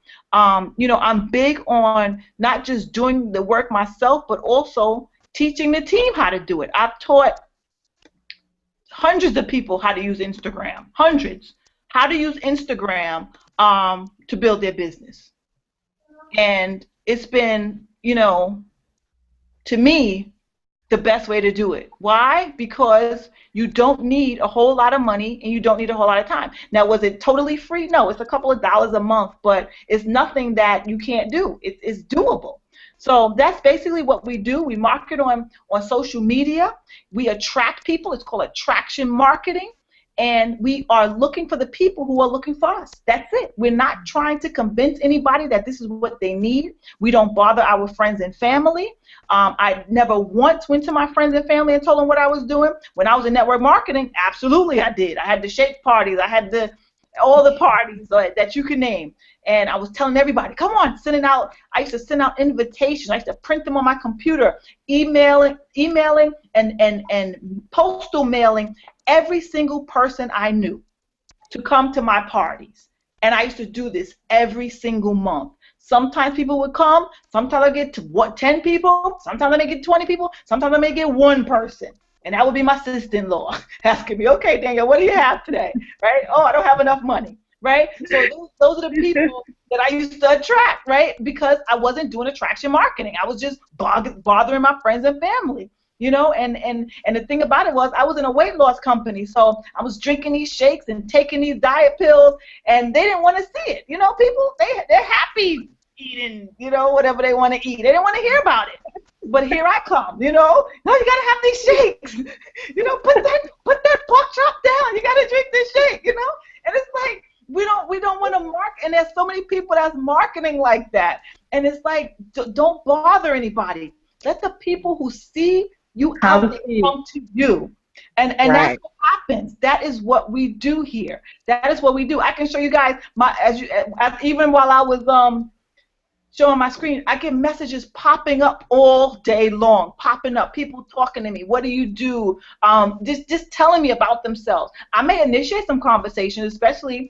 You know, I'm big on not just doing the work myself, but also teaching the team how to do it. I've taught hundreds of people how to use Instagram, hundreds, how to use Instagram to build their business. And it's been, you know, to me, the best way to do it. Why? Because you don't need a whole lot of money and you don't need a whole lot of time. Now, was it totally free? No, it's a couple of dollars a month, but it's nothing that you can't do. It's doable. So that's basically what we do. We market on social media. We attract people. It's called attraction marketing. And we are looking for the people who are looking for us. That's it. We're not trying to convince anybody that this is what they need. We don't bother our friends and family. I never once went to my friends and family and told them what I was doing. When I was in network marketing, absolutely I did. I had the shake parties. I had all the parties that you can name. And I was telling everybody, come on, I used to send out invitations. I used to print them on my computer, emailing and postal mailing every single person I knew to come to my parties. And I used to do this every single month. Sometimes people would come. Sometimes I get 10 people. Sometimes I may get 20 people. Sometimes I may get 1 person. And that would be my sister-in-law asking me, okay, Danielle, what do you have today? Right? Oh, I don't have enough money. Right? So those are the people that I used to attract, right? Because I wasn't doing attraction marketing. I was just bothering my friends and family. You know, and the thing about it was I was in a weight loss company, so I was drinking these shakes and taking these diet pills, and they didn't want to see it. You know, people, they're happy eating, you know, whatever they want to eat. They didn't want to hear about it. But here I come, you know. No, you gotta have these shakes. You know, put that pork chop down. You gotta drink this shake, you know. And it's like we don't want to market, and there's so many people that's marketing like that. And it's like don't bother anybody. Let the people who see you out there come to you. And right. That's what happens. That is what we do here. That is what we do. I can show you guys even while I was showing my screen, I get messages popping up all day long, popping up, people talking to me. What do you do? Just telling me about themselves. I may initiate some conversations, especially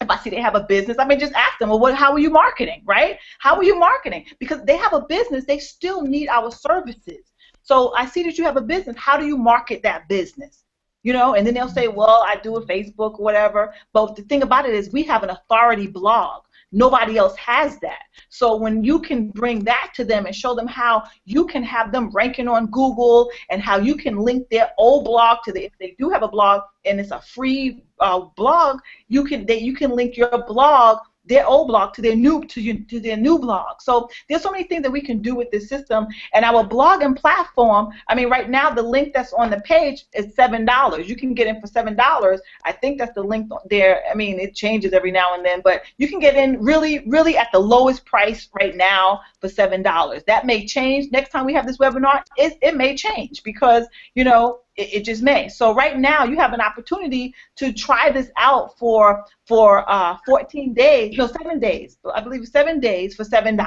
if I see they have a business. I may just ask them, well, how are you marketing, right? How are you marketing? Because they have a business, they still need our services. So I see that you have a business. How do you market that business? You know, and then they'll say, well, I do a Facebook or whatever. But the thing about it is we have an authority blog. Nobody else has that. So when you can bring that to them and show them how you can have them ranking on Google and how you can link their old blog to the, if they do have a blog and it's a free blog, you can link your blog, their old blog, to their new blog. So there's so many things that we can do with this system. And our blogging platform, I mean, right now the link that's on the page is $7. You can get in for $7. I think that's the link there. I mean, it changes every now and then, but you can get in really, really at the lowest price right now for $7. That may change next time we have this webinar. It may change because, you know, it just may. So right now you have an opportunity to try this out for 14 days, no, 7 days. I believe 7 days for $7.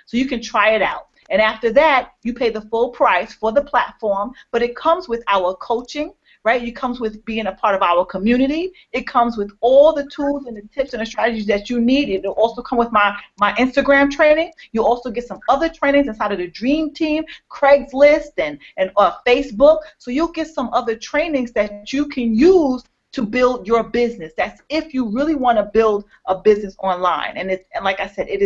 So you can try it out. And after that, you pay the full price for the platform, but it comes with our coaching, right? It comes with being a part of our community. It comes with all the tools and the tips and the strategies that you need. It'll also come with my Instagram training. You'll also get some other trainings inside of the Dream Team, Craigslist, and Facebook. So you'll get some other trainings that you can use to build your business. That's if you really want to build a business online. And like I said, it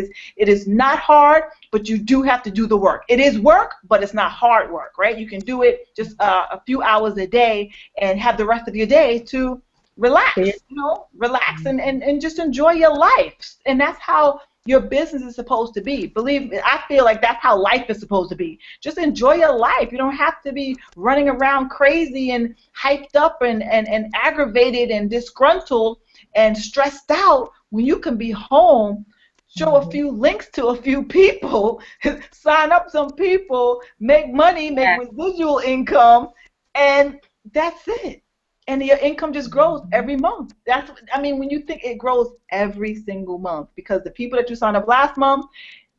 is not hard, but you do have to do the work. It is work, but it's not hard work, right? You can do it just a few hours a day and have the rest of your day to relax, you know, relax and just enjoy your life. And that's how your business is supposed to be. Believe me, I feel like that's how life is supposed to be. Just enjoy your life. You don't have to be running around crazy and hyped up and aggravated and disgruntled and stressed out when you can be home, show a few links to a few people, sign up some people, make money, make residual income, and that's it. And your income just grows every month. I mean, when you think it grows every single month, because the people that you signed up last month,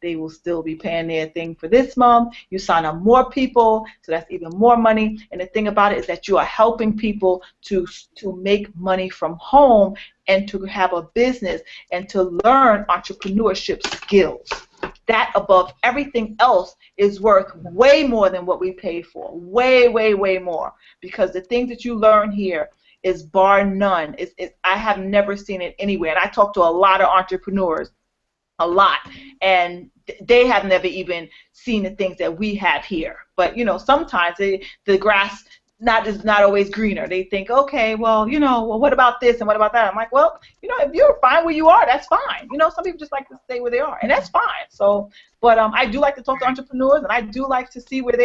they will still be paying their thing for this month. You sign up more people, so that's even more money. And the thing about it is that you are helping people to make money from home and to have a business and to learn entrepreneurship skills. That above everything else is worth way more than what we pay for. Way, way, way more. Because the things that you learn here is bar none. I have never seen it anywhere. And I talk to a lot of entrepreneurs, a lot, and they have never even seen the things that we have here. But, you know, sometimes the grass is not always greener. They think, okay, well, you know, well, what about this and what about that? I'm like, well, you know, if you're fine where you are, that's fine. You know, some people just like to stay where they are, and that's fine. So, but I do like to talk to entrepreneurs, and I do like to see where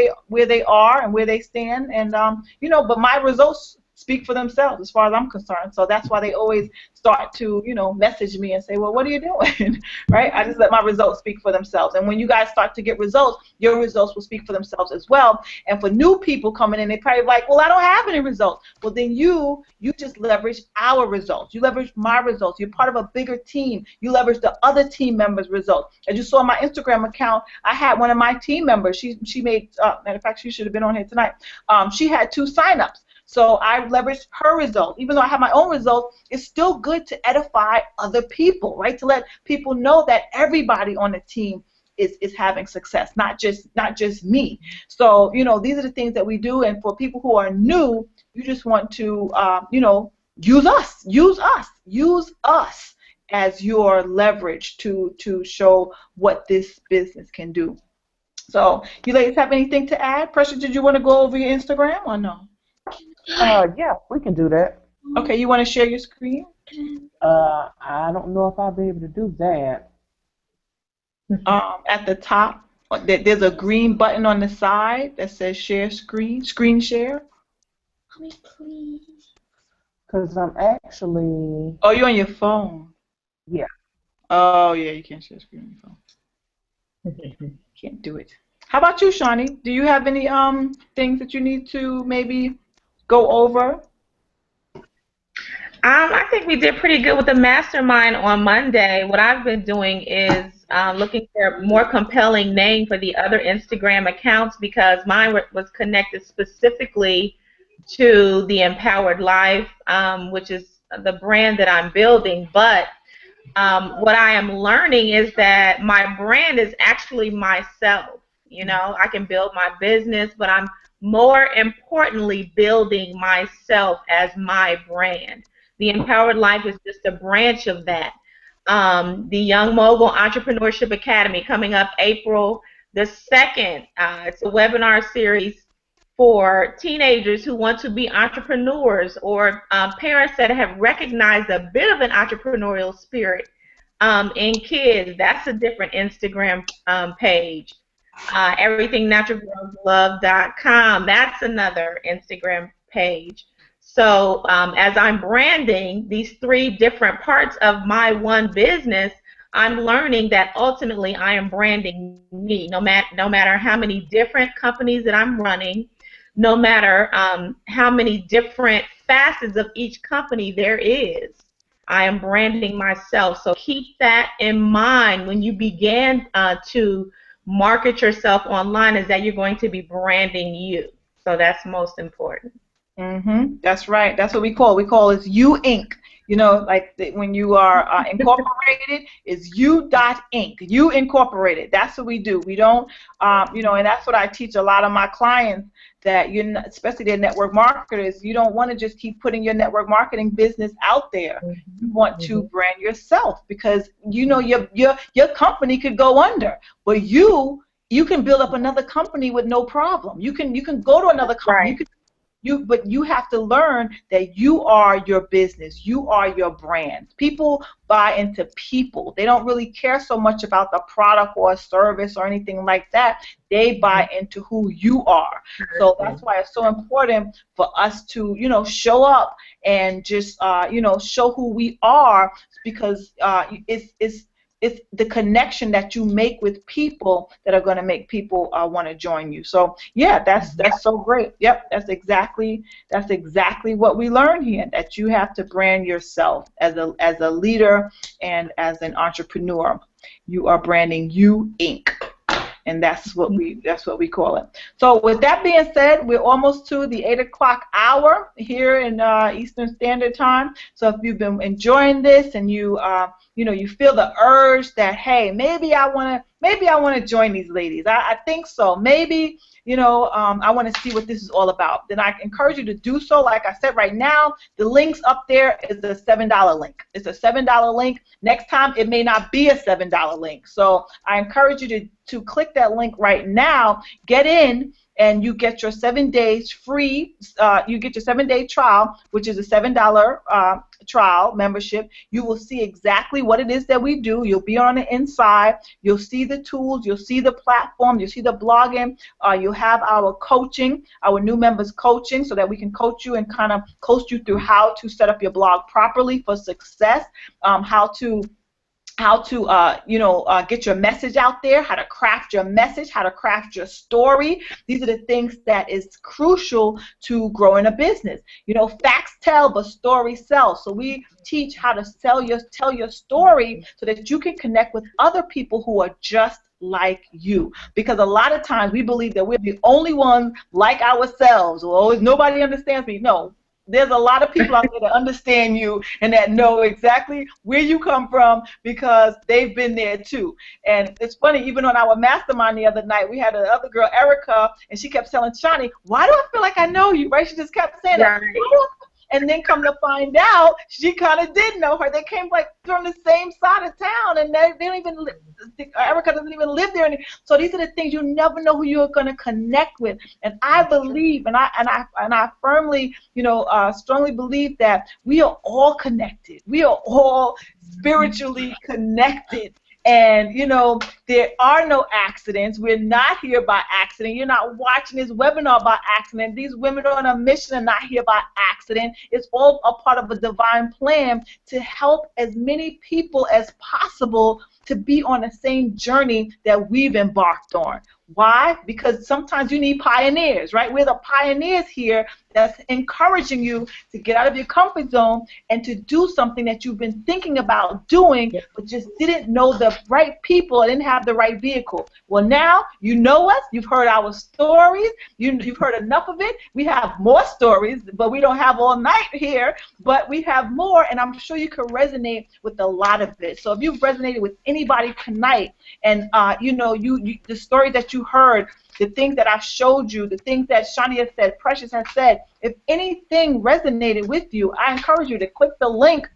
they are and where they stand, and you know, but my results speak for themselves as far as I'm concerned. So that's why they always start to, you know, message me and say, well, what are you doing? Right? I just let my results speak for themselves. And when you guys start to get results, your results will speak for themselves as well. And for new people coming in, they probably like, well, I don't have any results. Well, then you just leverage our results. You leverage my results. You're part of a bigger team. You leverage the other team members' results. As you saw on my Instagram account, I had one of my team members. She made, matter of fact, she should have been on here tonight. She had 2 signups. So I leveraged her results. Even though I have my own results, it's still good to edify other people, right? To let people know that everybody on the team is having success, not just me. So, you know, these are the things that we do. And for people who are new, you just want to, you know, use us as your leverage to show what this business can do. So, you ladies have anything to add? Precious, did you want to go over your Instagram or no? Yeah, we can do that. Okay, you want to share your screen? I don't know if I'll be able to do that. At the top, there's a green button on the side that says share screen share. Because I'm actually... Oh, you're on your phone. Yeah. Oh, yeah, you can't share screen on your phone. Can't do it. How about you, Shawnee? Do you have any things that you need to maybe go over? I think we did pretty good with the mastermind on Monday. What I've been doing is looking for a more compelling name for the other Instagram accounts, because mine was connected specifically to the Empowered Life, which is the brand that I'm building. But what I am learning is that my brand is actually myself. You know, I can build my business, but I'm more importantly building myself as my brand. The Empowered Life is just a branch of that. The Young Mogul Entrepreneurship Academy coming up April the 2nd. It's a webinar series for teenagers who want to be entrepreneurs, or parents that have recognized a bit of an entrepreneurial spirit in kids. That's a different Instagram page. EverythingNaturalGirlsLove.com. That's another Instagram page. So as I'm branding these 3 different parts of my one business, I'm learning that ultimately I am branding me. No matter how many different companies that I'm running, no matter how many different facets of each company there is, I am branding myself. So keep that in mind when you begin to market yourself online, is that you're going to be branding you. So that's most important. That's right. That's what we call it. We call it You Inc. You know, like when you are incorporated, is You.Inc. You Incorporated. That's what we do. We don't, you know, and that's what I teach a lot of my clients, that especially their network marketers, you don't want to just keep putting your network marketing business out there. You want to brand yourself, because you know your company could go under, but you can build up another company with no problem. You can go to another company. Right. But you have to learn that you are your business. You are your brand. People buy into people. They don't really care so much about the product or service or anything like that. They buy into who you are. So that's why it's so important for us to, you know, show up and just, you know, show who we are, because it's the connection that you make with people that are going to make people want to join you. So yeah, that's so great. Yep, that's exactly what we learn here. That you have to brand yourself as a leader and as an entrepreneur. You are branding You Inc. And that's what we call it. So with that being said, we're almost to the 8 o'clock hour here in Eastern Standard Time. So if you've been enjoying this and you you know, you feel the urge that, hey, maybe I want to join these ladies. I think so. Maybe, you know, I want to see what this is all about. Then I encourage you to do so. Like I said, right now, the links up there is a $7 link. It's a $7 link. Next time, it may not be a $7 link. So I encourage you to click that link right now, get in, and you get your 7 days free. You get your 7-day trial, which is a $7 trial membership. You will see exactly what it is that we do. You'll be on the inside. You'll see the tools. You'll see the platform. You'll see the blogging. You'll have our coaching, our new members coaching, so that we can coach you and kind of coach you through how to set up your blog properly for success, how to you know, get your message out there, how to craft your message, how to craft your story. These are the things that is crucial to growing a business. You know, facts tell, but stories sell. So we teach how to tell your story so that you can connect with other people who are just like you. Because a lot of times we believe that we're the only ones like ourselves, or nobody understands me. No. There's a lot of people out there that understand you and that know exactly where you come from, because they've been there too. And it's funny, even on our mastermind the other night, we had another girl, Erica, and she kept telling Shani, why do I feel like I know you, right? She just kept saying that. And then come to find out, she kind of did know her. They came like from the same side of town, and they don't even live. Erica doesn't even live there. So these are the things you never know who you're going to connect with. And I believe, and I firmly, you know, strongly believe that we are all connected. We are all spiritually connected. And, you know, there are no accidents. We're not here by accident. You're not watching this webinar by accident. These women on a mission are not here by accident. It's all a part of a divine plan to help as many people as possible to be on the same journey that we've embarked on. Why? Because sometimes you need pioneers, right? We're the pioneers here that's encouraging you to get out of your comfort zone and to do something that you've been thinking about doing, but just didn't know the right people and didn't have the right vehicle. Well, now you know us. You've heard our stories. You've heard enough of it. We have more stories, but we don't have all night here, but we have more, and I'm sure you can resonate with a lot of it. So if you've resonated with anybody tonight, and you know, the story that you you heard, the things that I showed you, the things that Shani has said, Precious has said, if anything resonated with you, I encourage you to click the link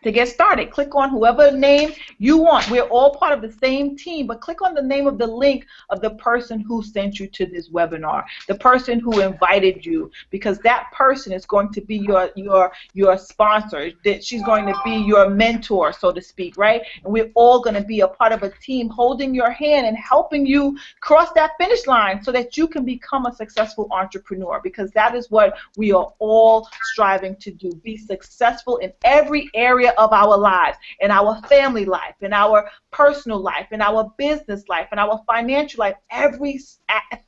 to get started. Click on whoever name you want. We're all part of the same team, but click on the name of the link of the person who sent you to this webinar, the person who invited you, because that person is going to be your sponsor. That she's going to be your mentor, so to speak, right? And we're all going to be a part of a team holding your hand and helping you cross that finish line so that you can become a successful entrepreneur, because that is what we are all striving to do. Be successful in every area of our lives, in our family life, in our personal life, in our business life, in our financial life, every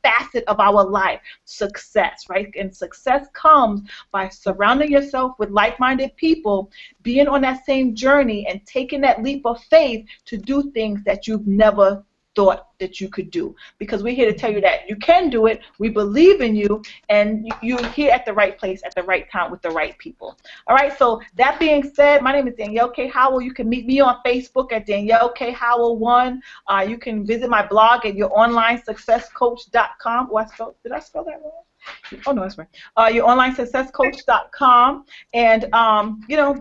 facet of our life. Success, right? And success comes by surrounding yourself with like-minded people, being on that same journey, and taking that leap of faith to do things that you've never thought that you could do, because we're here to tell you that you can do it. We believe in you, and you're here at the right place at the right time with the right people. All right, so that being said, my name is Danielle K. Howell. You can meet me on Facebook at Danielle K. Howell 1. You can visit my blog at youronlinesuccesscoach.com. Did I spell that wrong? Oh, no, that's right. Youronlinesuccesscoach.com, and you know,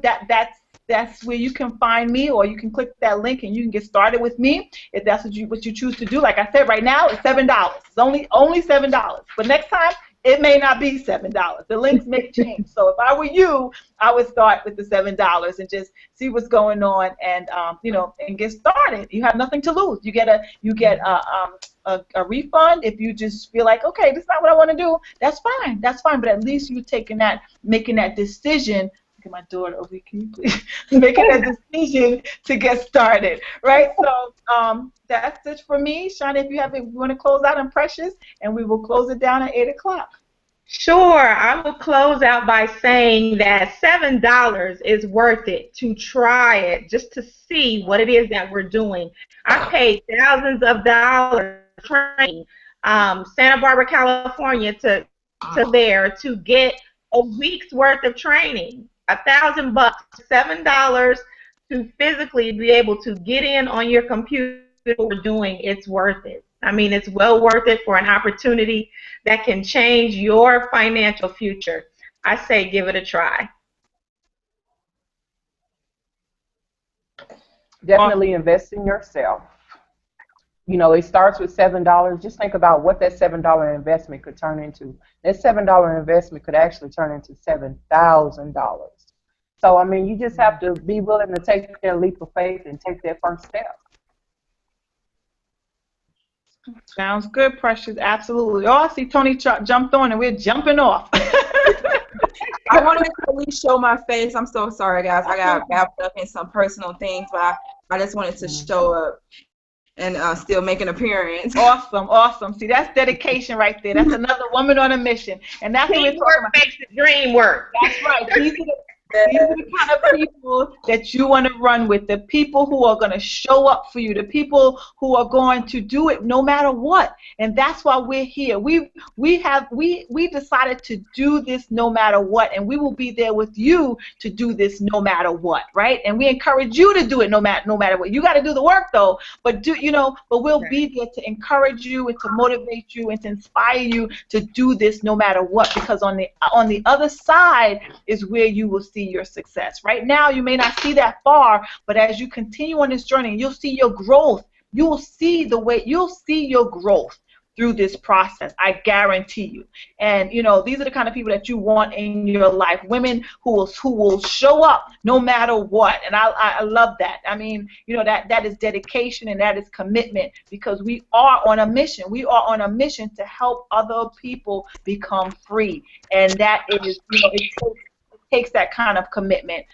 that's where you can find me, or you can click that link and you can get started with me if that's what you choose to do. Like I said, right now it's $7. It's only $7. But next time it may not be $7. The links may change. So if I were you, I would start with the $7 and just see what's going on, and you know, and get started. You have nothing to lose. You get a refund if you just feel like, okay, this is not what I want to do. That's fine. That's fine. But at least you're making that decision. My daughter over here, can you please making a decision to get started, right? So that's it for me. Shani, if you want to close out on Precious, and we will close it down at 8 o'clock. Sure. I will close out by saying that $7 is worth it to try it, just to see what it is that we're doing. I paid thousands of dollars training Santa Barbara, California to there to get a week's worth of training. $1,000, $7 to physically be able to get in on your computer. What we're doing, it's worth it. I mean, it's well worth it for an opportunity that can change your financial future. I say give it a try. Definitely invest in yourself. You know, it starts with $7. Just think about what that $7 investment could turn into. That $7 investment could actually turn into $7,000. So, I mean, you just have to be willing to take that leap of faith and take that first step. Sounds good, Precious. Absolutely. Oh, I see Tony jumped on, and we're jumping off. I wanted to at least show my face. I'm so sorry, guys. I got wrapped up in some personal things, but I just wanted to show up and still make an appearance. Awesome, awesome. See, that's dedication right there. That's another woman on a mission, and that's what we're talking Teamwork about. makes the dream work. That's right. These are the kind of people that you want to run with, the people who are going to show up for you, the people who are going to do it no matter what. And that's why we're here. We decided to do this no matter what, and we will be there with you to do this no matter what, right? And we encourage you to do it no matter what. You got to do the work though, but we'll be there to encourage you and to motivate you and to inspire you to do this no matter what, because on the other side is where you will see your success. Right now, you may not see that far, but as you continue on this journey, you'll see your growth. You'll see your growth through this process. I guarantee you. And you know, these are the kind of people that you want in your life. Women who will show up no matter what. And I love that. I mean, you know, that is dedication and that is commitment, because we are on a mission. We are on a mission to help other people become free. And that is, you know, it takes that kind of commitment,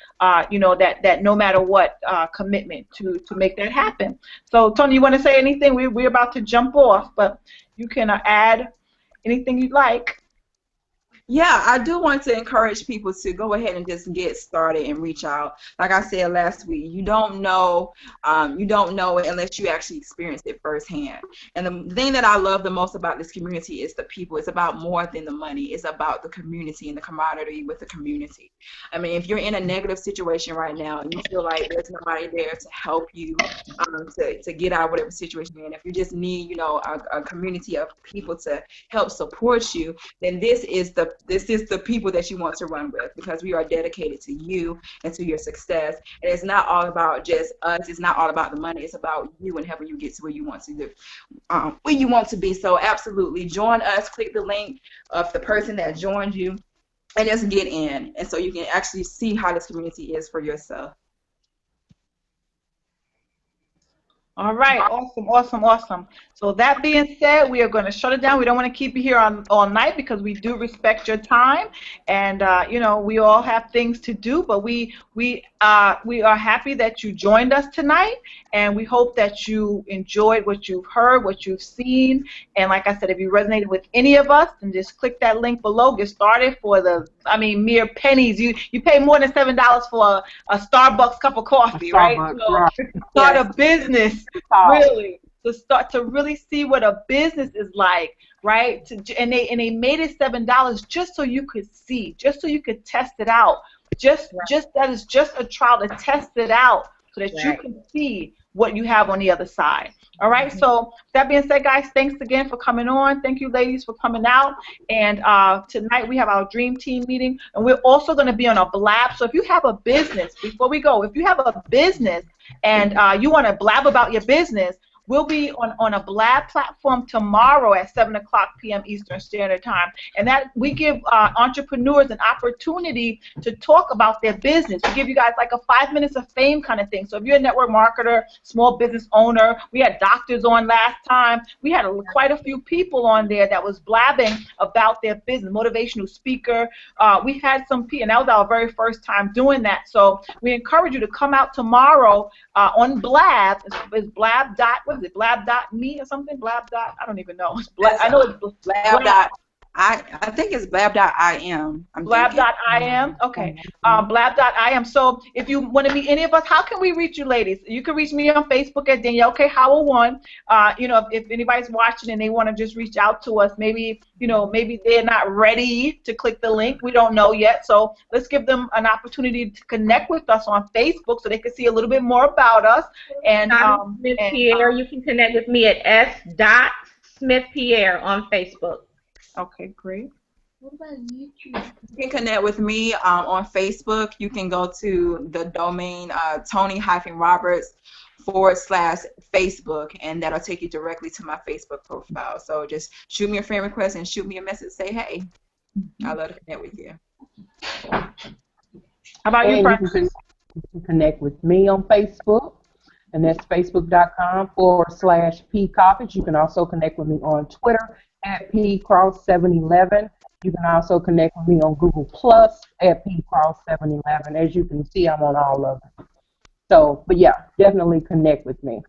you know, that no matter what commitment to make that happen. So, Tony, you want to say anything? We're about to jump off, but you can add anything you'd like. Yeah, I do want to encourage people to go ahead and just get started and reach out. Like I said last week, you don't know it unless you actually experience it firsthand. And the thing that I love the most about this community is the people. It's about more than the money. It's about the community and the camaraderie with the community. I mean, if you're in a negative situation right now and you feel like there's nobody there to help you to get out of whatever situation you're in, if you just need, you know, a community of people to help support you, then this is the people that you want to run with, because we are dedicated to you and to your success. And it's not all about just us. It's not all about the money. It's about you and helping you get to where you want to do, where you want to be. So absolutely join us. Click the link of the person that joined you and just get in. And so you can actually see how this community is for yourself. All right, awesome, awesome, awesome. So that being said, we are going to shut it down. We don't want to keep you here all night because we do respect your time, and you know, we all have things to do. But we are happy that you joined us tonight, and we hope that you enjoyed what you've heard, what you've seen. And like I said, if you resonated with any of us, then just click that link below. Get started for the, I mean, mere pennies. You pay more than $7 for a Starbucks cup of coffee, right? So start a business. Really, to really see what a business is like, right? And they made it $7 just so you could see, just so you could test it out. Just that is just a trial to test it out so that you can see what you have on the other side. All right. So that being said, guys, thanks again for coming on. Thank you, ladies, for coming out. And tonight we have our dream team meeting, and we're also going to be on a blab. So if you have a business, before we go, if you have a business and you want to blab about your business, we'll be on a blab platform tomorrow at 7 o'clock p.m. Eastern Standard Time. And that we give entrepreneurs an opportunity to talk about their business. We give you guys like a 5 minutes of fame kind of thing. So if you're a network marketer, small business owner, we had doctors on last time. We had quite a few people on there that was blabbing about their business, motivational speaker. We had some people, and that was our very first time doing that. So we encourage you to come out tomorrow on Blab. It's blab. What is it, blab.me or something? Blab. I don't even know. I know it's blab. I think it's blab.im. Blab.im. Okay. Blab.im. So if you want to meet any of us, how can we reach you, ladies? You can reach me on Facebook at Danielle K. Howell 1. You know, if anybody's watching and they want to just reach out to us, maybe, you know, maybe they're not ready to click the link. We don't know yet. So let's give them an opportunity to connect with us on Facebook so they can see a little bit more about us. And Pierre, you can connect with me at s.smithpierre on Facebook. Okay, great. What about YouTube? You can connect with me on Facebook. You can go to the domain Tony-Roberts/Facebook, and that'll take you directly to my Facebook profile. So just shoot me a friend request and shoot me a message. Say, hey, I'd love to connect with you. How about you, Frank? You can connect with me on Facebook, and that's facebook.com/pcoffee. You can also connect with me on Twitter at pcross711. You can also connect with me on Google Plus at pcross711. As you can see, I'm on all of them. So, but yeah, definitely connect with me.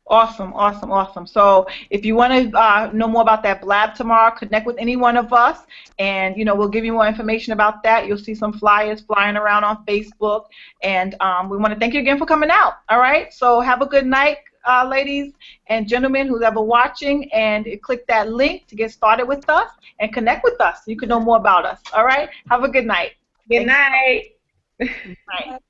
Awesome, awesome, awesome. So if you want to know more about that blab tomorrow, connect with any one of us, and you know, we'll give you more information about that. You'll see some flyers flying around on Facebook, and we want to thank you again for coming out. All right, so have a good night, ladies and gentlemen who's ever watching, and click that link to get started with us and connect with us so you can know more about us. All right, have a good night. Good night. Good night.